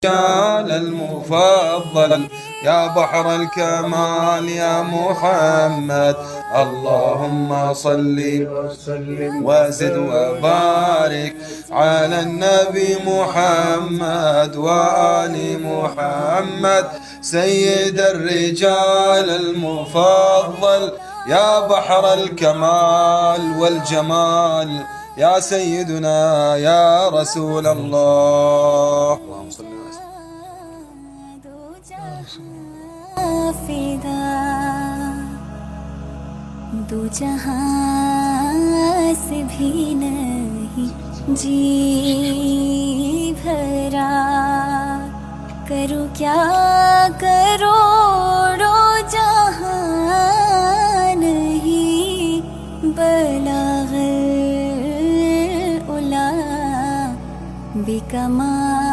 الرجال المفضل يا بحر الكمال يا محمد. اللهم صل وسلم وزد وبارك على النبي محمد وآل محمد سيد الرجال المفضل يا بحر الكمال والجمال يا سيدنا يا رسول الله. اللهم صل وسلم. दो जहां से भी नहीं जी भरा, करूं क्या करोड़ों जहां नहीं बलाग़त उला बेकमाल।